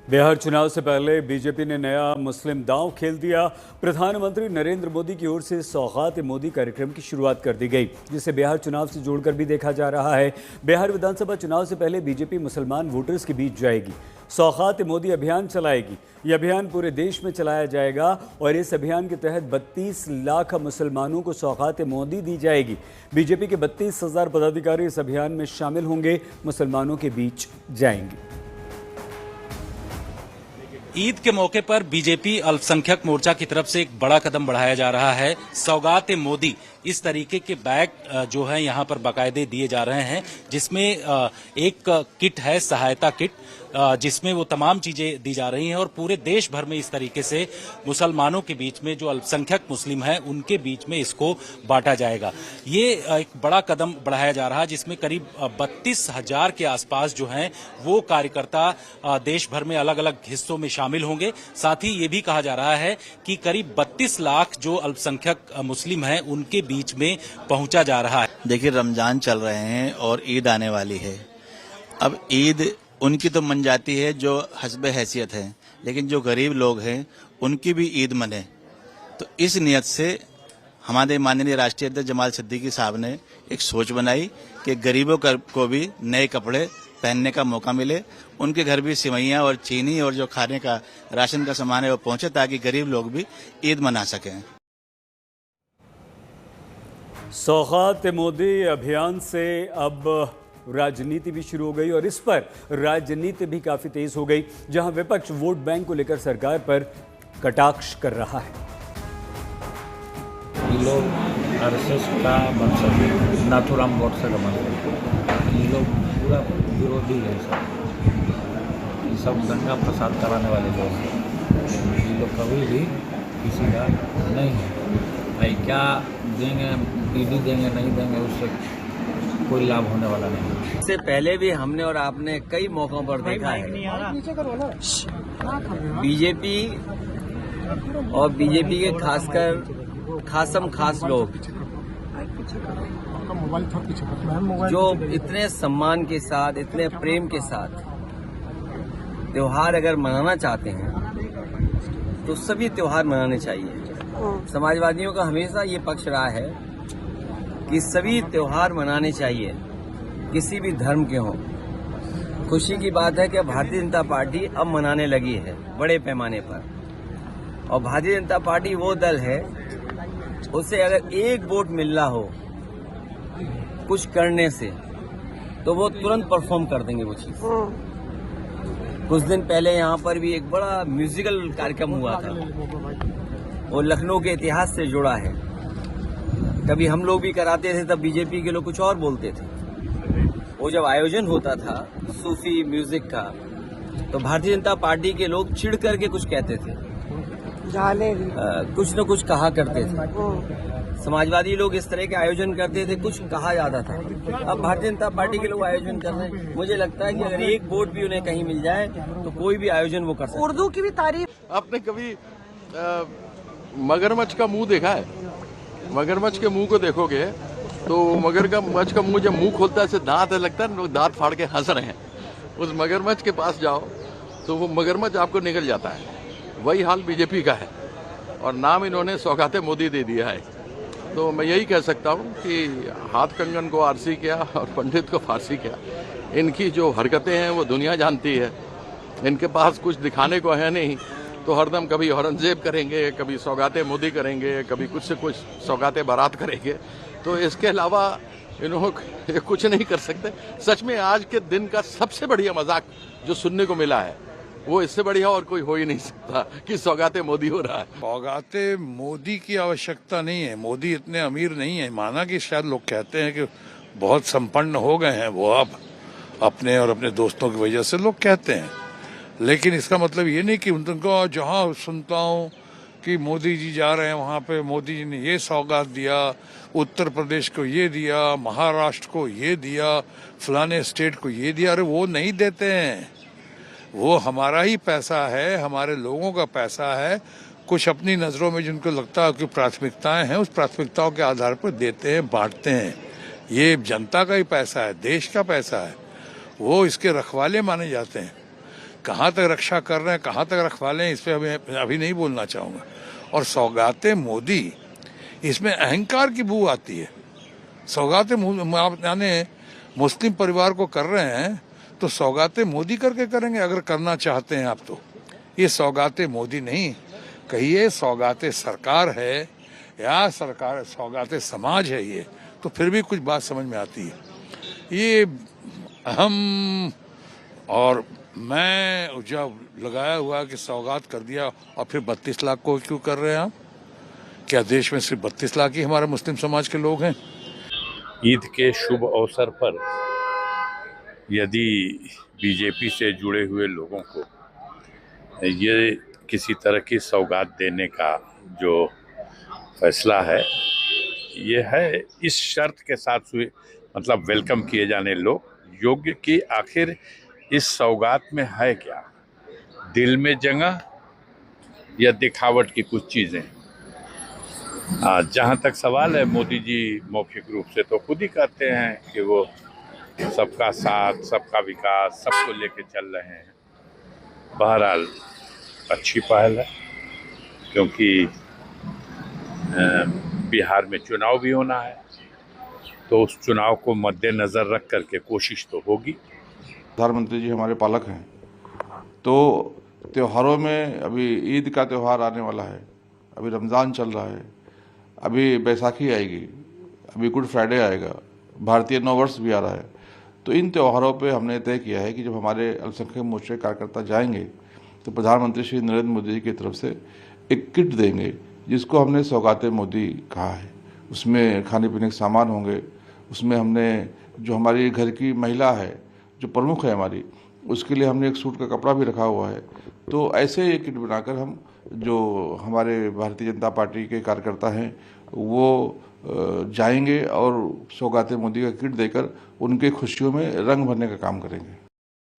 बिहार चुनाव से पहले बीजेपी ने नया मुस्लिम दांव खेल दिया। प्रधानमंत्री नरेंद्र मोदी की ओर से सौगात-ए-मोदी कार्यक्रम की शुरुआत कर दी गई, जिसे बिहार चुनाव से जोड़कर भी देखा जा रहा है। बिहार विधानसभा चुनाव से पहले बीजेपी मुसलमान वोटर्स के बीच जाएगी, सौगात-ए-मोदी अभियान चलाएगी। ये अभियान पूरे देश में चलाया जाएगा और इस अभियान के तहत 32 लाख मुसलमानों को सौगात-ए-मोदी दी जाएगी। बीजेपी के 32,000 पदाधिकारी इस अभियान में शामिल होंगे, मुसलमानों के बीच जाएंगे। ईद के मौके पर बीजेपी अल्पसंख्यक मोर्चा की तरफ से एक बड़ा कदम बढ़ाया जा रहा है। सौगात-ए-मोदी इस तरीके के बैग जो है यहाँ पर बाकायदे दिए जा रहे हैं, जिसमें एक किट है, सहायता किट, जिसमें वो तमाम चीजें दी जा रही हैं और पूरे देश भर में इस तरीके से मुसलमानों के बीच में, जो अल्पसंख्यक मुस्लिम हैं, उनके बीच में इसको बांटा जाएगा। ये एक बड़ा कदम बढ़ाया जा रहा है, जिसमें करीब 32,000 के आसपास जो हैं वो कार्यकर्ता देश भर में अलग अलग हिस्सों में शामिल होंगे। साथ ही ये भी कहा जा रहा है कि करीब 32 लाख जो अल्पसंख्यक मुस्लिम हैं उनके बीच में पहुंचा जा रहा है। देखिए, रमजान चल रहे हैं और ईद आने वाली है। अब ईद उनकी तो मन जाती है जो हस्बे हैसियत है, लेकिन जो गरीब लोग हैं उनकी भी ईद मने। तो इस नियत से हमारे माननीय राष्ट्रीय अध्यक्ष जमाल सिद्दीकी साहब ने एक सोच बनाई कि गरीबों को भी नए कपड़े पहनने का मौका मिले, उनके घर भी सिवैयां और चीनी और जो खाने का राशन का सामान है वो पहुंचे, ताकि गरीब लोग भी ईद मना सकें। सौगात-ए-मोदी अभियान से अब राजनीति भी शुरू हो गई और इस पर राजनीति भी काफी तेज हो गई, जहां विपक्ष वोट बैंक को लेकर सरकार पर कटाक्ष कर रहा है। ये लोग आरएसएस का वंशज है, नाथुराम गोडसे का वंशज। ये लोग पूरा विरोधी है, ये सब दंगा फसाद कराने वाले लोग हैं। ये लोग कभी भी किसी का नहीं है। भाई क्या देंगे, ईडी देंगे नहीं देंगे, उससे कोई लाभ होने वाला नहीं। इससे पहले भी हमने और आपने कई मौकों पर देखा है, बीजेपी और बीजेपी के खासकर खास लोग जो इतने सम्मान के साथ, इतने प्रेम के साथ त्योहार अगर मनाना चाहते हैं तो सभी त्योहार मनाने चाहिए। समाजवादियों का हमेशा ये पक्ष रहा है कि सभी त्योहार मनाने चाहिए, किसी भी धर्म के हों। खुशी की बात है कि भारतीय जनता पार्टी अब मनाने लगी है बड़े पैमाने पर, और भारतीय जनता पार्टी वो दल है, उससे अगर एक वोट मिल रहा हो कुछ करने से तो वो तुरंत परफॉर्म कर देंगे वो चीज। कुछ दिन पहले यहाँ पर भी एक बड़ा म्यूजिकल कार्यक्रम हुआ था, वो लखनऊ के इतिहास से जुड़ा है। कभी हम लोग भी कराते थे, तब बीजेपी के लोग कुछ और बोलते थे। वो जब आयोजन होता था सूफी म्यूजिक का, तो भारतीय जनता पार्टी के लोग चिढ़ करके कुछ कहते थे, कुछ न कुछ कहा करते थे। समाजवादी लोग इस तरह के आयोजन करते थे, कुछ कहा जाता था। अब भारतीय जनता पार्टी के लोग आयोजन कर रहे हैं। मुझे लगता है कि अगर एक वोट भी उन्हें कहीं मिल जाए तो कोई भी आयोजन वो कर सकते। उर्दू की भी तारीफ। आपने कभी मगरमच्छ का मुंह देखा है? मगरमच्छ के मुंह को देखोगे तो मगरमच्छ का मुंह जब मुंह खोलता है ऐसे दांत लगता है, लोग दांत फाड़ के हंस रहे हैं। उस मगरमच्छ के पास जाओ तो वो मगरमच्छ आपको निकल जाता है। वही हाल बीजेपी का है और नाम इन्होंने सौगात-ए-मोदी दे दिया है। तो मैं यही कह सकता हूँ कि हाथ कंगन को आरसी किया और पंडित को फारसी किया। इनकी जो हरकतें हैं वो दुनिया जानती है। इनके पास कुछ दिखाने को है नहीं, तो हरदम कभी औरंगजेब करेंगे, कभी सौगात-ए-मोदी करेंगे, कभी कुछ से कुछ सौगात-ए-बारात करेंगे। तो इसके अलावा इन्होंने कुछ नहीं कर सकते। सच में आज के दिन का सबसे बढ़िया मजाक जो सुनने को मिला है, वो इससे बढ़िया और कोई हो ही नहीं सकता कि सौगात-ए-मोदी हो रहा है। सौगात-ए-मोदी की आवश्यकता नहीं है। मोदी इतने अमीर नहीं है। माना कि शायद लोग कहते हैं कि बहुत संपन्न हो गए हैं वो अब अपने और अपने दोस्तों की वजह से, लोग कहते हैं, लेकिन इसका मतलब ये नहीं कि उनको जहां सुनता हूँ कि मोदी जी जा रहे हैं वहां पे मोदी जी ने ये सौगात दिया, उत्तर प्रदेश को ये दिया, महाराष्ट्र को ये दिया, फलाने स्टेट को ये दिया। अरे वो नहीं देते हैं, वो हमारा ही पैसा है, हमारे लोगों का पैसा है। कुछ अपनी नजरों में जिनको लगता है कि प्राथमिकताएं हैं, उस प्राथमिकताओं के आधार पर देते हैं, बांटते हैं। ये जनता का ही पैसा है, देश का पैसा है, वो इसके रखवाले माने जाते हैं। कहाँ तक रक्षा कर रहे हैं, कहाँ तक रखवाले हैं, इस पर अभी नहीं बोलना चाहूँगा। और सौगाते मोदी, इसमें अहंकार की बू आती है। सौगाते आप यानी मुस्लिम परिवार को कर रहे हैं तो सौगाते मोदी करके करेंगे, अगर करना चाहते हैं आप तो। ये सौगाते मोदी नहीं कहिए, सौगाते सरकार है या सरकार सौगाते समाज है, ये तो फिर भी कुछ बात समझ में आती है। ये अहम, और मैं जब लगाया हुआ कि सौगात कर दिया और फिर 32 लाख को क्यों कर रहे हैं आप? क्या देश में सिर्फ 32 लाख ही हमारे मुस्लिम समाज के लोग हैं? ईद के शुभ अवसर पर यदि बीजेपी से जुड़े हुए लोगों को ये किसी तरह की सौगात देने का जो फैसला है, ये है इस शर्त के साथ हुए, मतलब वेलकम किए जाने लोग योग्य कि आखिर इस सौगात में है क्या, दिल में जगह या दिखावट की कुछ चीज़ें। जहाँ तक सवाल है, मोदी जी मौखिक रूप से तो खुद ही कहते हैं कि वो सबका साथ, सबका विकास, सबको लेके चल रहे हैं। बहरहाल अच्छी पहल है, क्योंकि बिहार में चुनाव भी होना है, तो उस चुनाव को मद्देनज़र रख करके कोशिश तो होगी। प्रधानमंत्री जी हमारे पालक हैं, तो त्योहारों में अभी ईद का त्यौहार आने वाला है, अभी रमज़ान चल रहा है, अभी बैसाखी आएगी, अभी गुड फ्राइडे आएगा, भारतीय नव वर्ष भी आ रहा है। तो इन त्योहारों पे हमने तय किया है कि जब हमारे अल्पसंख्यक मोर्चे कार्यकर्ता जाएंगे तो प्रधानमंत्री श्री नरेंद्र मोदी जी की तरफ से एक किट देंगे, जिसको हमने सौगाते मोदी कहा है। उसमें खाने पीने के सामान होंगे, उसमें हमने जो हमारी घर की महिला है, जो प्रमुख है हमारी, उसके लिए हमने एक सूट का कपड़ा भी रखा हुआ है। तो ऐसे एक किट बनाकर हम जो हमारे भारतीय जनता पार्टी के कार्यकर्ता हैं वो जाएंगे और सौगाते मोदी का किट देकर उनके खुशियों में रंग भरने का काम करेंगे।